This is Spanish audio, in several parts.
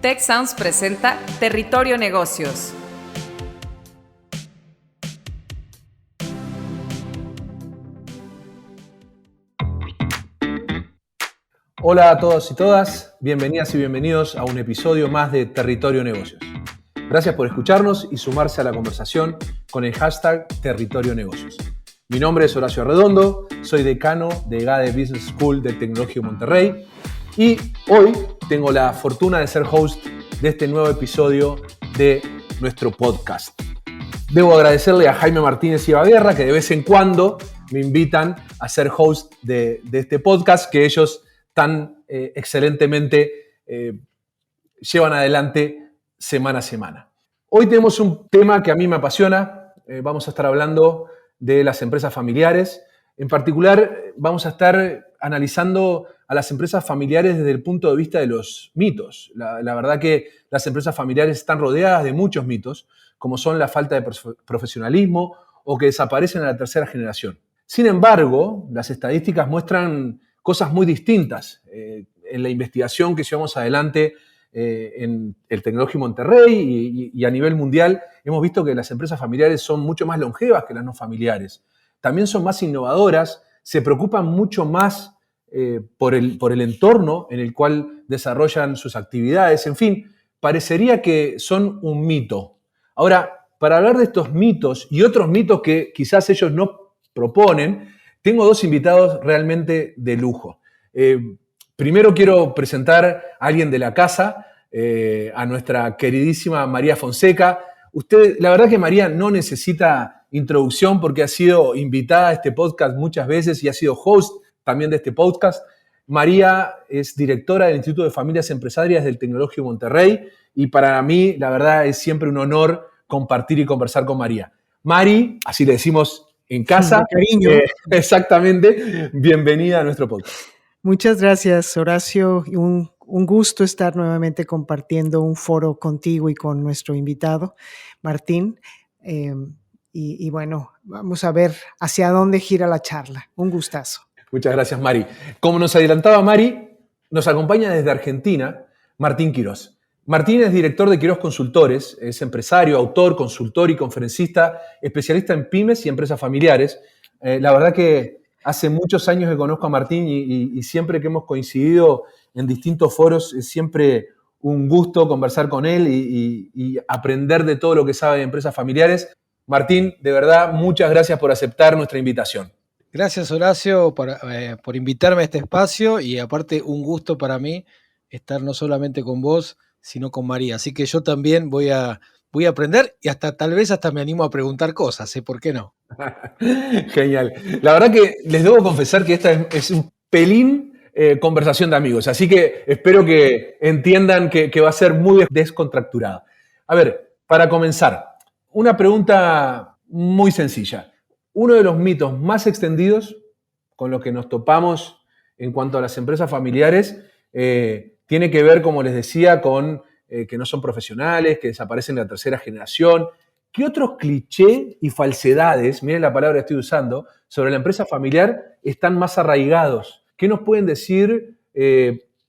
Tech Sounds presenta Territorio Negocios. Hola a todos y todas, bienvenidas y bienvenidos a un episodio más de Territorio Negocios. Gracias por escucharnos y sumarse a la conversación con el hashtag Territorio Negocios. Mi nombre es Horacio Arredondo, soy decano de EGADE Business School del Tecnológico de Monterrey y hoy tengo la fortuna de ser host de este nuevo episodio de nuestro podcast. Debo agradecerle a Jaime Martínez y Eva Guerra que de vez en cuando me invitan a ser host de este podcast que ellos tan excelentemente llevan adelante semana a semana. Hoy tenemos un tema que a mí me apasiona. Vamos a estar hablando de las empresas familiares. En particular, vamos a estar analizando a las empresas familiares desde el punto de vista de los mitos. La verdad que las empresas familiares están rodeadas de muchos mitos, como son la falta de profesionalismo o que desaparecen a la tercera generación. Sin embargo, las estadísticas muestran cosas muy distintas. En la investigación que llevamos adelante en el Tecnológico Monterrey y a nivel mundial, hemos visto que las empresas familiares son mucho más longevas que las no familiares. También son más innovadoras, se preocupan mucho más por el entorno en el cual desarrollan sus actividades. En fin, parecería que son un mito. Ahora, para hablar de estos mitos y otros mitos que quizás ellos no proponen, tengo dos invitados realmente de lujo. Primero quiero presentar a alguien de la casa, a nuestra queridísima María Fonseca. La verdad que María no necesita introducción porque ha sido invitada a este podcast muchas veces y ha sido host también de este podcast. María es directora del Instituto de Familias Empresarias del Tecnológico de Monterrey y para mí, la verdad, es siempre un honor compartir y conversar con María. Mari, así le decimos en casa. Cariño. Exactamente. Bienvenida a nuestro podcast. Muchas gracias, Horacio. Un gusto estar nuevamente compartiendo un foro contigo y con nuestro invitado, Martín. Y bueno, vamos a ver hacia dónde gira la charla. Un gustazo. Muchas gracias, Mari. Como nos adelantaba Mari, nos acompaña desde Argentina Martín Quirós. Martín es director de Quirós Consultores, es empresario, autor, consultor y conferencista, especialista en pymes y empresas familiares. La verdad que hace muchos años que conozco a Martín y siempre que hemos coincidido en distintos foros es siempre un gusto conversar con él y aprender de todo lo que sabe de empresas familiares. Martín, de verdad, muchas gracias por aceptar nuestra invitación. Gracias, Horacio, por invitarme a este espacio y aparte un gusto para mí estar no solamente con vos, sino con María. Así que yo también voy a aprender y tal vez me animo a preguntar cosas, ¿por qué no? Genial. La verdad que les debo confesar que esta es un pelín conversación de amigos, así que espero que entiendan que va a ser muy descontracturada. A ver, para comenzar, una pregunta muy sencilla. Uno de los mitos más extendidos con los que nos topamos en cuanto a las empresas familiares tiene que ver, como les decía, con que no son profesionales, que desaparecen de la tercera generación. ¿Qué otros clichés y falsedades, miren la palabra que estoy usando, sobre la empresa familiar están más arraigados? ¿Qué nos pueden decir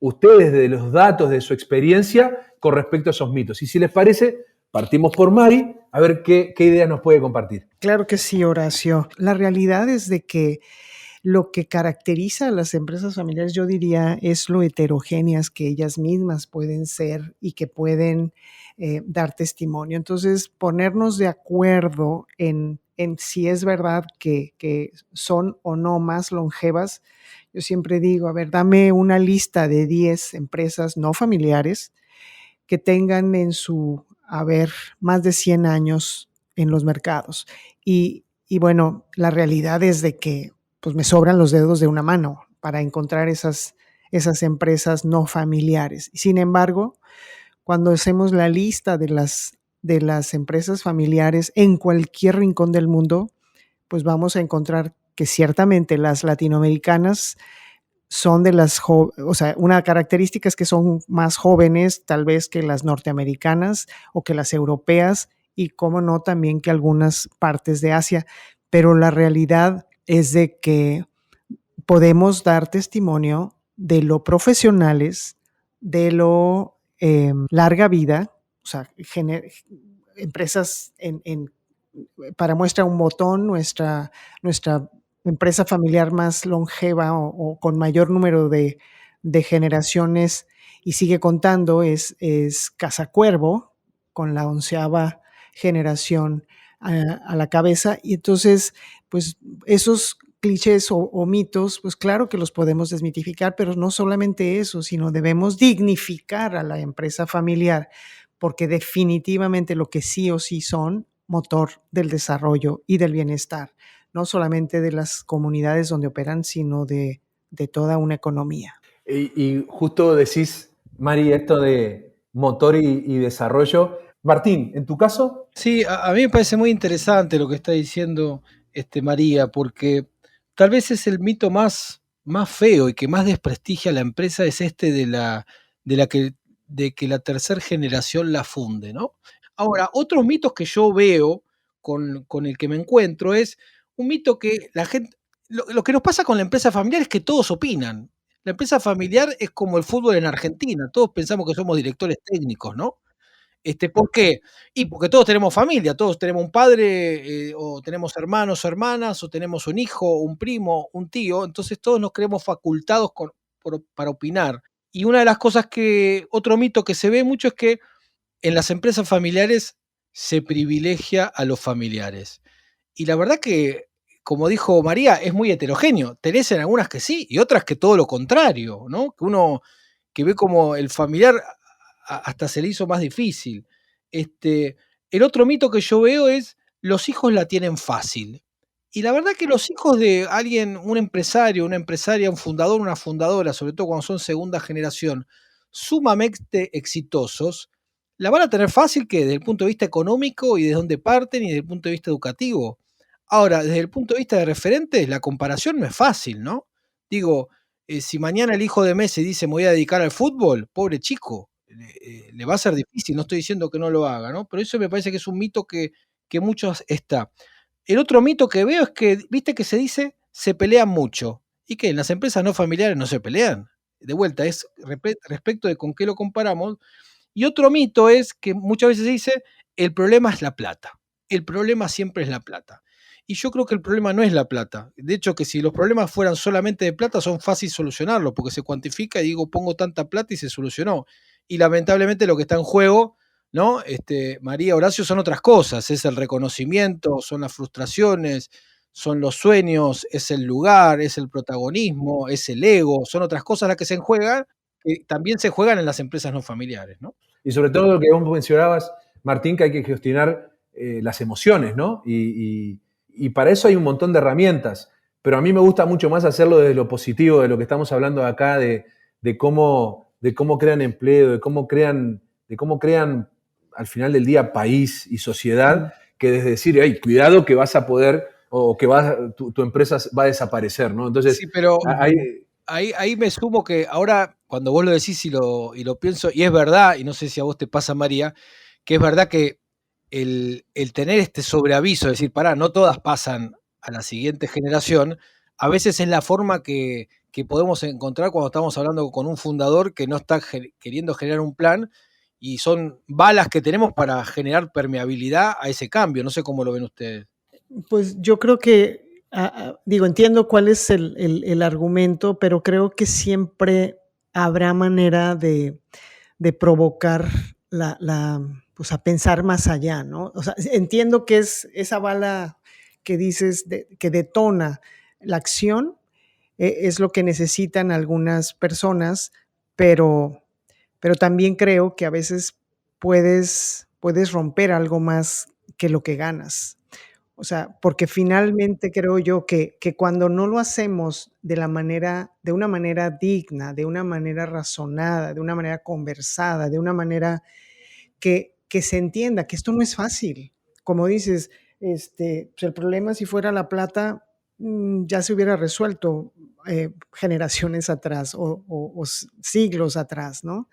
ustedes de los datos, de su experiencia con respecto a esos mitos? Y si les parece, partimos por Mari, a ver qué ideas nos puede compartir. Claro que sí, Horacio. La realidad es de que lo que caracteriza a las empresas familiares, yo diría, es lo heterogéneas que ellas mismas pueden ser y que pueden dar testimonio. Entonces, ponernos de acuerdo en si es verdad que son o no más longevas. Yo siempre digo, a ver, dame una lista de 10 empresas no familiares que tengan en su haber más de 100 años en los mercados. Y bueno, la realidad es de que pues me sobran los dedos de una mano para encontrar esas empresas no familiares. Sin embargo, cuando hacemos la lista de las empresas familiares en cualquier rincón del mundo, pues vamos a encontrar que ciertamente las latinoamericanas son una característica es que son más jóvenes tal vez que las norteamericanas o que las europeas y cómo no también que algunas partes de Asia, pero la realidad es de que podemos dar testimonio de lo profesionales, de lo larga vida, o sea, empresas para muestra un botón, nuestra empresa familiar más longeva o con mayor número de generaciones y sigue contando es Casa Cuervo, con la 11ª generación a la cabeza. Y entonces, pues esos clichés o mitos, pues claro que los podemos desmitificar, pero no solamente eso, sino debemos dignificar a la empresa familiar, porque definitivamente lo que sí o sí son motor del desarrollo y del bienestar, no solamente de las comunidades donde operan, sino de toda una economía. Y justo decís, Mari, esto de motor y desarrollo. Martín, ¿en tu caso? Sí, a mí me parece muy interesante lo que está diciendo María, porque tal vez es el mito más feo y que más desprestigia a la empresa, es de que la tercera generación la funde, ¿no? Ahora, otros mitos que yo veo con el que me encuentro es un mito que la gente, lo que nos pasa con la empresa familiar es que todos opinan. La empresa familiar es como el fútbol en Argentina, todos pensamos que somos directores técnicos, ¿no? ¿Por qué? Y porque todos tenemos familia, todos tenemos un padre, o tenemos hermanos o hermanas, o tenemos un hijo, un primo, un tío, entonces todos nos creemos facultados para opinar. Y una de las cosas otro mito que se ve mucho es que en las empresas familiares se privilegia a los familiares. Y la verdad que, como dijo María, es muy heterogéneo. Tenés en algunas que sí y otras que todo lo contrario, ¿no? Que uno que ve como el familiar hasta se le hizo más difícil. El otro mito que yo veo es los hijos la tienen fácil. Y la verdad que los hijos de alguien, un empresario, una empresaria, un fundador, una fundadora, sobre todo cuando son segunda generación, sumamente exitosos, la van a tener fácil que desde el punto de vista económico y desde dónde parten y desde el punto de vista educativo. Ahora, desde el punto de vista de referentes, la comparación no es fácil, ¿no? Digo, si mañana el hijo de Messi dice me voy a dedicar al fútbol, pobre chico, le va a ser difícil, no estoy diciendo que no lo haga, ¿no? Pero eso me parece que es un mito que muchos está. El otro mito que veo es que, viste que se dice, se pelean mucho. ¿Y qué? En las empresas no familiares no se pelean. De vuelta, es respecto de con qué lo comparamos. Y otro mito es que muchas veces se dice, el problema es la plata. El problema siempre es la plata. Y yo creo que el problema no es la plata. De hecho, que si los problemas fueran solamente de plata, son fáciles solucionarlos, porque se cuantifica y digo, pongo tanta plata y se solucionó. Y lamentablemente lo que está en juego, ¿no? María, Horacio, son otras cosas. Es el reconocimiento, son las frustraciones, son los sueños, es el lugar, es el protagonismo, es el ego, son otras cosas las que se juegan, que también se juegan en las empresas no familiares, ¿no? Y sobre todo lo que vos mencionabas, Martín, que hay que gestionar las emociones, ¿no? Y para eso hay un montón de herramientas, pero a mí me gusta mucho más hacerlo desde lo positivo, de lo que estamos hablando acá, de cómo crean empleo, de cómo crean al final del día país y sociedad, que desde decir, hey, cuidado que vas a poder, o que tu empresa va a desaparecer, ¿no? Entonces, sí, pero ahí me sumo que ahora, cuando vos lo decís y lo pienso, y es verdad, y no sé si a vos te pasa, María, que es verdad que el tener este sobreaviso, decir, pará, no todas pasan a la siguiente generación, a veces es la forma que podemos encontrar cuando estamos hablando con un fundador que no está queriendo generar un plan, y son balas que tenemos para generar permeabilidad a ese cambio. No sé cómo lo ven ustedes. Pues yo creo que, entiendo cuál es el argumento, pero creo que siempre habrá manera de provocar pues a pensar más allá, ¿no? O sea, entiendo que es esa bala que dices que detona la acción, es lo que necesitan algunas personas, pero también creo que a veces puedes romper algo más que lo que ganas. O sea, porque finalmente creo yo que cuando no lo hacemos de una manera digna, de una manera razonada, de una manera conversada, de una manera que se entienda que esto no es fácil. Como dices, pues el problema si fuera la plata, ya se hubiera resuelto generaciones atrás o siglos atrás, ¿no?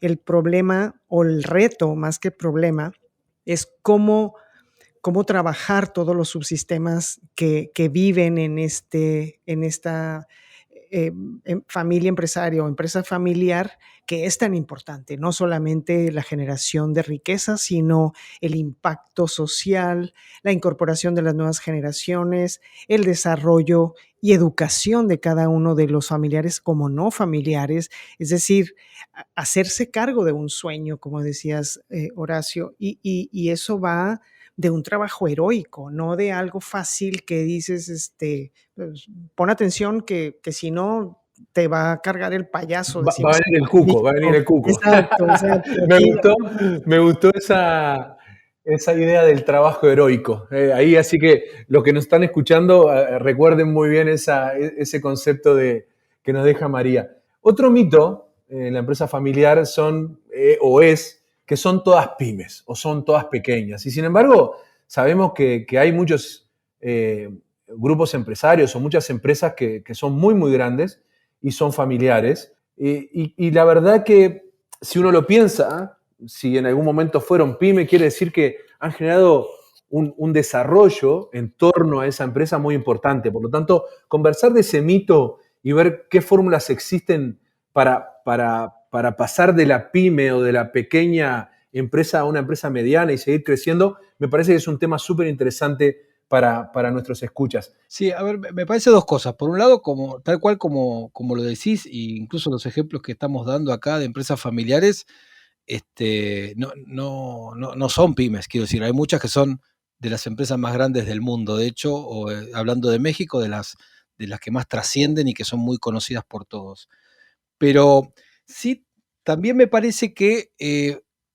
El problema o el reto, más que problema, es cómo trabajar todos los subsistemas que viven en esta familia empresaria o empresa familiar que es tan importante, no solamente la generación de riqueza, sino el impacto social, la incorporación de las nuevas generaciones, el desarrollo y educación de cada uno de los familiares como no familiares, es decir, hacerse cargo de un sueño, como decías, Horacio, y eso va de un trabajo heroico, no de algo fácil que dices, pues, pon atención que si no te va a cargar el payaso, Va a decimos venir el acá en cuco, va a venir México. el cuco. Exacto, exacto. Me Aquí, gustó, me gustó esa idea del trabajo heroico. Ahí, así que los que nos están escuchando, recuerden muy bien ese concepto que nos deja María. Otro mito en la empresa familiar es que son todas pymes o son todas pequeñas. Y sin embargo, sabemos que hay muchos grupos empresarios o muchas empresas que son muy, muy grandes y son familiares. Y la verdad que si uno lo piensa, si en algún momento fueron pyme, quiere decir que han generado un desarrollo en torno a esa empresa muy importante. Por lo tanto, conversar de ese mito y ver qué fórmulas existen para pasar de la pyme o de la pequeña empresa a una empresa mediana y seguir creciendo, me parece que es un tema súper interesante para nuestros escuchas. Sí, a ver, me parece dos cosas. Por un lado, tal cual como lo decís, e incluso los ejemplos que estamos dando acá de empresas familiares, no son pymes, quiero decir, hay muchas que son de las empresas más grandes del mundo, de hecho, o hablando de México, de las que más trascienden y que son muy conocidas por todos. Pero sí, también me parece que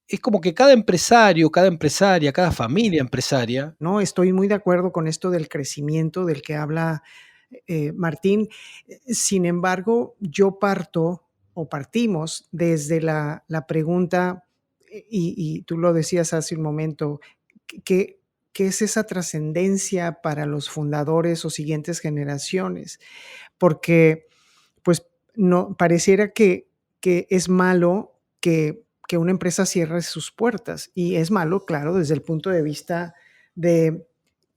es como que cada empresario, cada empresaria, cada familia empresaria. no, estoy muy de acuerdo con esto del crecimiento del que habla Martín. Sin embargo, yo parto o partimos desde la pregunta, y tú lo decías hace un momento, ¿qué, qué es esa trascendencia para los fundadores o siguientes generaciones? Porque, pues, no, pareciera que es malo que una empresa cierre sus puertas. Y es malo, claro, desde el punto de vista de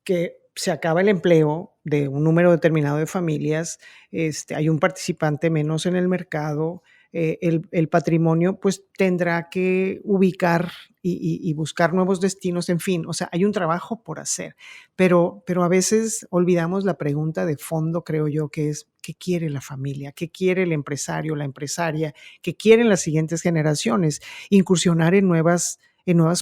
que se acaba el empleo de un número determinado de familias, hay un participante menos en el mercado, el patrimonio pues tendrá que ubicar y buscar nuevos destinos, en fin, o sea, hay un trabajo por hacer, pero a veces olvidamos la pregunta de fondo, creo yo, que es, ¿qué quiere la familia? ¿Qué quiere el empresario, la empresaria? ¿Qué quieren las siguientes generaciones? Incursionar en nuevas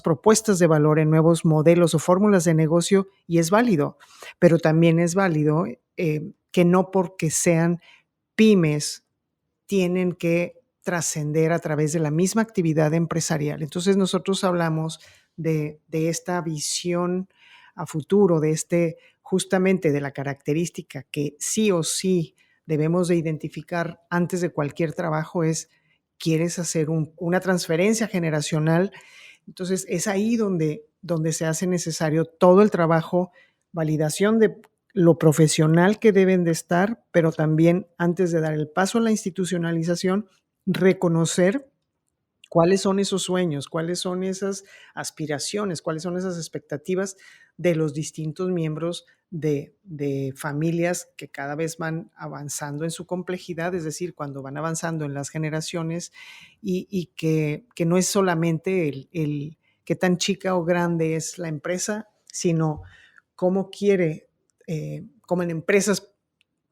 propuestas de valor, en nuevos modelos o fórmulas de negocio, y es válido, pero también es válido que no porque sean pymes tienen que trascender a través de la misma actividad empresarial. Entonces nosotros hablamos de esta visión a futuro, justamente de la característica que sí o sí debemos de identificar antes de cualquier trabajo es, ¿quieres hacer una transferencia generacional? Entonces es ahí donde se hace necesario todo el trabajo, validación de lo profesional que deben de estar, pero también antes de dar el paso a la institucionalización, reconocer cuáles son esos sueños, cuáles son esas aspiraciones, cuáles son esas expectativas de los distintos miembros de familias que cada vez van avanzando en su complejidad, es decir, cuando van avanzando en las generaciones y que no es solamente el qué tan chica o grande es la empresa, sino cómo quiere, como en empresas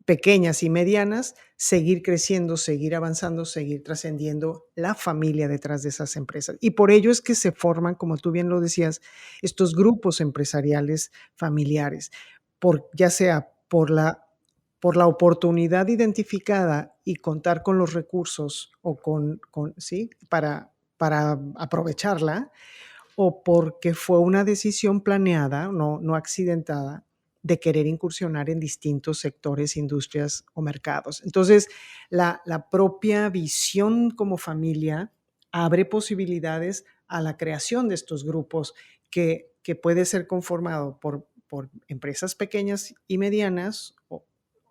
pequeñas y medianas, seguir creciendo, seguir avanzando, seguir trascendiendo la familia detrás de esas empresas. Y por ello es que se forman, como tú bien lo decías, estos grupos empresariales familiares, ya sea por la oportunidad identificada y contar con los recursos o ¿sí? Para aprovecharla, o porque fue una decisión planeada, no accidentada, de querer incursionar en distintos sectores, industrias o mercados. Entonces, la propia visión como familia abre posibilidades a la creación de estos grupos que puede ser conformado por empresas pequeñas y medianas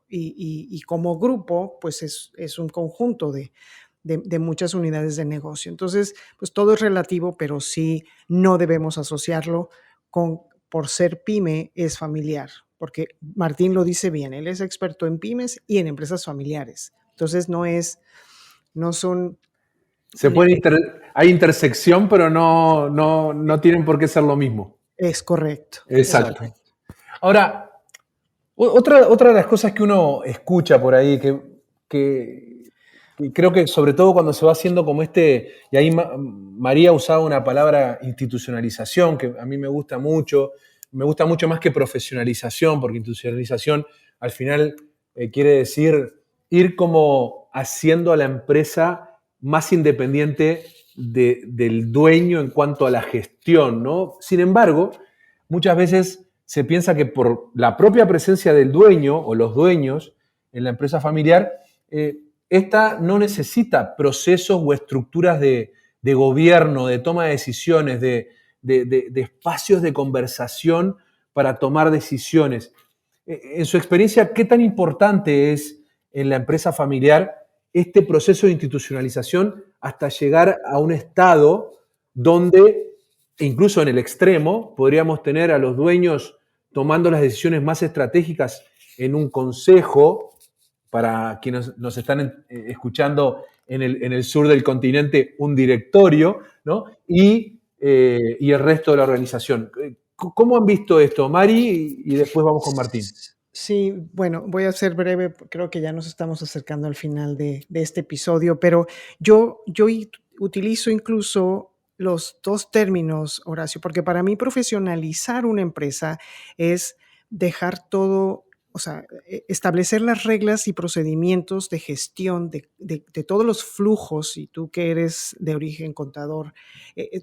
y como grupo, pues es un conjunto de muchas unidades de negocio. Entonces, pues todo es relativo, pero sí no debemos asociarlo por ser pyme es familiar, porque Martín lo dice bien, él es experto en pymes y en empresas familiares. Entonces no son... Hay intersección, pero no tienen por qué ser lo mismo. Es correcto. Exacto. Ahora, otra de las cosas que uno escucha por ahí, que creo que sobre todo cuando se va haciendo como y ahí María usaba una palabra institucionalización, que a mí me gusta mucho más que profesionalización, porque institucionalización al final quiere decir ir como haciendo a la empresa más independiente del dueño en cuanto a la gestión, ¿no? Sin embargo, muchas veces se piensa que por la propia presencia del dueño o los dueños en la empresa familiar, esta no necesita procesos o estructuras de gobierno, de toma de decisiones, de espacios de conversación para tomar decisiones. En su experiencia, ¿qué tan importante es en la empresa familiar este proceso de institucionalización hasta llegar a un estado donde, incluso en el extremo, podríamos tener a los dueños tomando las decisiones más estratégicas en un consejo, para quienes nos están escuchando en el sur del continente, un directorio, ¿no? Y el resto de la organización. ¿Cómo han visto esto, Mari? Y después vamos con Martín. Sí, bueno, voy a ser breve, creo que ya nos estamos acercando al final de este episodio, pero yo utilizo incluso los dos términos, Horacio, porque para mí profesionalizar una empresa es dejar todo, o sea, establecer las reglas y procedimientos de gestión de todos los flujos, y tú que eres de origen contador,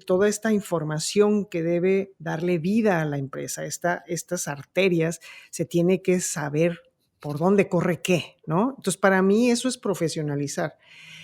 toda esta información que debe darle vida a la empresa, estas arterias, se tiene que saber por dónde corre qué, ¿no? Entonces, para mí eso es profesionalizar.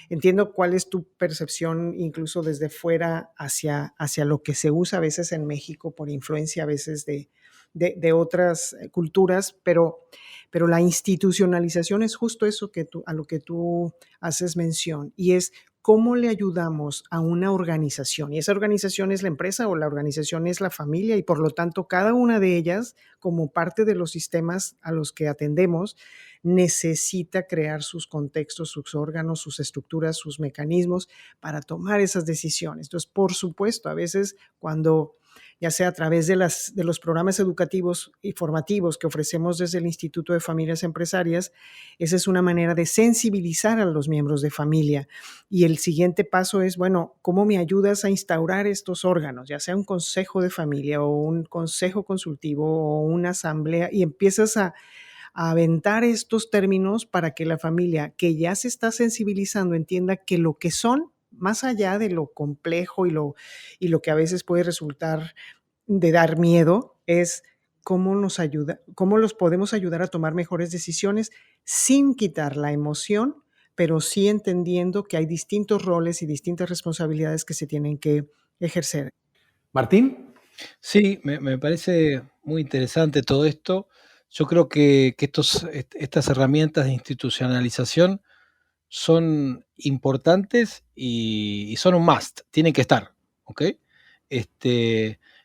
Entiendo cuál es tu percepción, incluso desde fuera hacia lo que se usa a veces en México por influencia a veces de otras culturas, pero la institucionalización es justo eso a lo que tú haces mención, y es cómo le ayudamos a una organización, y esa organización es la empresa o la organización es la familia, y por lo tanto cada una de ellas, como parte de los sistemas a los que atendemos, necesita crear sus contextos, sus órganos, sus estructuras, sus mecanismos para tomar esas decisiones. Entonces, por supuesto, a veces cuando, ya sea a través de los programas educativos y formativos que ofrecemos desde el Instituto de Familias Empresarias, esa es una manera de sensibilizar a los miembros de familia. Y el siguiente paso es, bueno, ¿cómo me ayudas a instaurar estos órganos? Ya sea un consejo de familia o un consejo consultivo o una asamblea, y empiezas a aventar estos términos para que la familia que ya se está sensibilizando entienda que lo que son, más allá de lo complejo y lo que a veces puede resultar de dar miedo, es cómo los podemos ayudar a tomar mejores decisiones sin quitar la emoción, pero sí entendiendo que hay distintos roles y distintas responsabilidades que se tienen que ejercer. Martín. Sí, me parece muy interesante todo esto. Yo creo que estas herramientas de institucionalización son importantes y son un must, tienen que estar, ¿ok?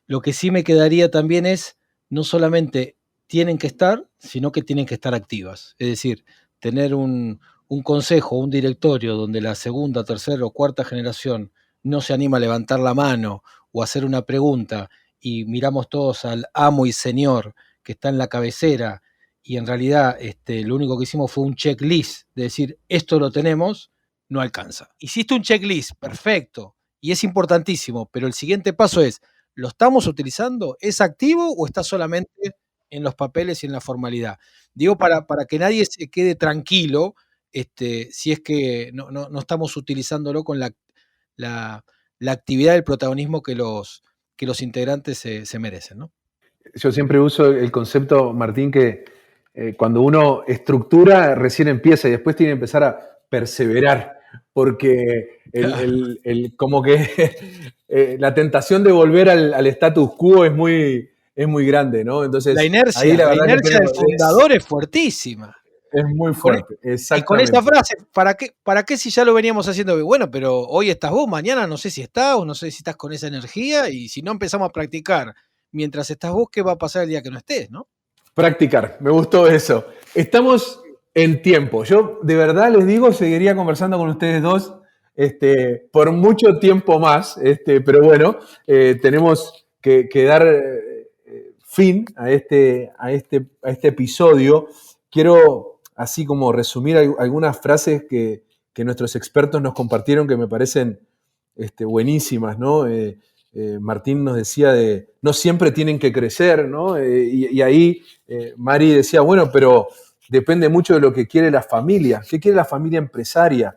Lo que sí me quedaría también es, no solamente tienen que estar, sino que tienen que estar activas. Es decir, tener un consejo, un directorio donde la segunda, tercera o cuarta generación no se anima a levantar la mano o a hacer una pregunta y miramos todos al amo y señor que está en la cabecera, y en realidad lo único que hicimos fue un checklist de decir, esto lo tenemos, no alcanza. Hiciste un checklist, perfecto, y es importantísimo, pero el siguiente paso es, ¿lo estamos utilizando? ¿Es activo o está solamente en los papeles y en la formalidad? Digo, para que nadie se quede tranquilo, si es que no estamos utilizándolo con la actividad, el protagonismo que los integrantes se merecen, ¿no? Yo siempre uso el concepto, Martín, que cuando uno estructura, recién empieza y después tiene que empezar a perseverar, porque como que la tentación de volver al status quo es muy grande, ¿no? Entonces, la inercia, ahí la inercia del fundador es fuertísima. Es muy fuerte, exactamente. Y con esa frase, ¿para qué si ya lo veníamos haciendo? Bueno, pero hoy estás vos, mañana no sé si estás o no sé si estás con esa energía, y si no empezamos a practicar mientras estás vos, ¿qué va a pasar el día que no estés, no? Practicar, me gustó eso. Estamos en tiempo. Yo de verdad les digo, seguiría conversando con ustedes dos por mucho tiempo más, pero bueno, tenemos que dar fin a este episodio. Quiero así como resumir algunas frases que nuestros expertos nos compartieron que me parecen buenísimas, ¿no? Martín nos decía no siempre tienen que crecer, ¿no? Y ahí Mari decía, bueno, pero depende mucho de lo que quiere la familia. ¿Qué quiere la familia empresaria?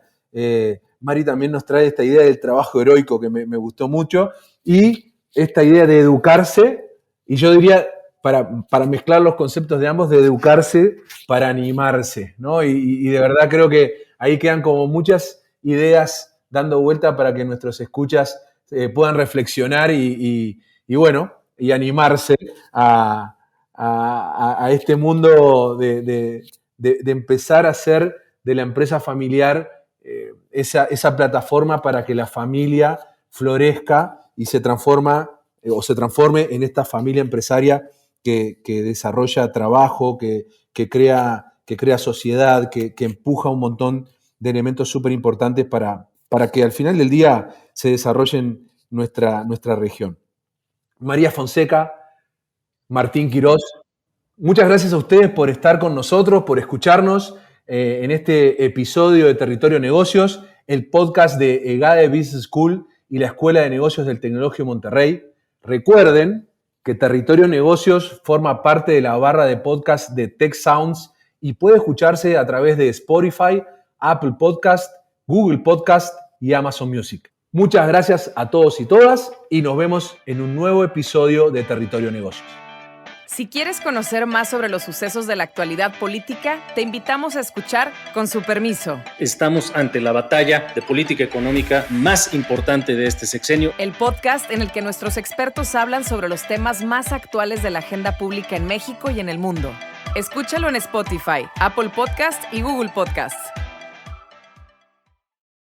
Mari también nos trae esta idea del trabajo heroico que me gustó mucho y esta idea de educarse, y yo diría, para mezclar los conceptos de ambos, de educarse para animarse, ¿no? Y de verdad creo que ahí quedan como muchas ideas dando vuelta para que nuestros escuchas puedan reflexionar y animarse a este mundo de empezar a hacer de la empresa familiar esa plataforma para que la familia florezca y se transforme en esta familia empresaria que desarrolla trabajo, que crea sociedad, que empuja un montón de elementos súper importantes para que al final del día se desarrollen nuestra región. María Fonseca, Martín Quirós, muchas gracias a ustedes por estar con nosotros, por escucharnos en este episodio de Territorio Negocios, el podcast de EGADE Business School y la Escuela de Negocios del Tecnológico de Monterrey. Recuerden que Territorio Negocios forma parte de la barra de podcast de Tech Sounds y puede escucharse a través de Spotify, Apple Podcast, Google Podcast y Amazon Music. Muchas gracias a todos y todas y nos vemos en un nuevo episodio de Territorio Negocios. Si quieres conocer más sobre los sucesos de la actualidad política, te invitamos a escuchar Con su permiso. Estamos ante la batalla de política económica más importante de este sexenio. El podcast en el que nuestros expertos hablan sobre los temas más actuales de la agenda pública en México y en el mundo. Escúchalo en Spotify, Apple Podcast y Google Podcasts.